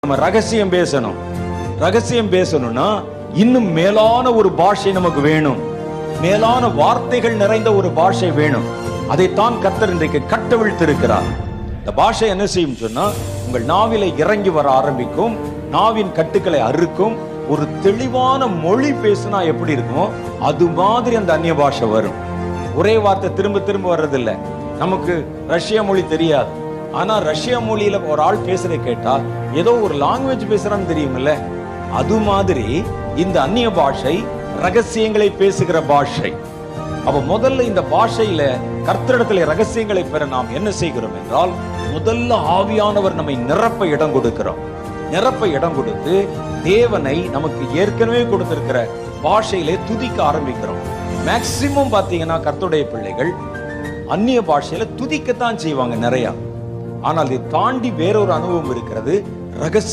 நம்ம ரகசியம் பேசணும். ரகசியம் பேசணும்னா இன்னும் மேலான ஒரு பாஷை நமக்கு வேணும். மேலான வார்த்தைகள் நிறைந்த ஒரு பாஷை வேணும். அதைத்தான் கர்த்தர் இன்றைக்கு கட்டவிழ்த்திருக்கிறார். இந்த பாஷை என்ன செய்யும் சொன்னா, உங்கள் நாவிலை இறங்கி வர ஆரம்பிக்கும், நாவின் கட்டுக்களை அறுக்கும். ஒரு தெளிவான மொழி பேசினா எப்படி இருக்குமோ அது மாதிரி அந்த அந்நிய பாஷை வரும். ஒரே வார்த்தை திரும்ப திரும்ப வர்றதில்லை. நமக்கு ரஷ்ய மொழி தெரியாது, ஆனா ரஷ்ய மொழியில ஒரு ஆள் பேசுறதை கேட்டா ஏதோ ஒரு லாங்குவேஜ் பேசுறான்னு தெரியுமில்ல. அது மாதிரி இந்த அந்நிய பாஷை ரகசியங்களை பேசுகிற பாஷை. அப்ப முதல்ல இந்த பாஷையில கர்த்தரிடத்துல ரகசியங்களை பெற நாம் என்ன செய்கிறோம் என்றால், முதல்ல ஆவியானவர் நம்மை நிரப்ப இடம் கொடுக்கிறோம். நிரப்ப இடம் கொடுத்து தேவனை நமக்கு ஏற்கனவே கொடுத்திருக்கிற பாஷையிலே துதிக்க ஆரம்பிக்கிறோம். மேக்சிமம் பாத்தீங்கன்னா கர்த்தருடைய பிள்ளைகள் அந்நிய பாஷையில துதிக்கத்தான் செய்வாங்க நிறைய. ஆனால் இதை தாண்டி வேறொரு அனுபவம் இருக்கிறது. ரகசிய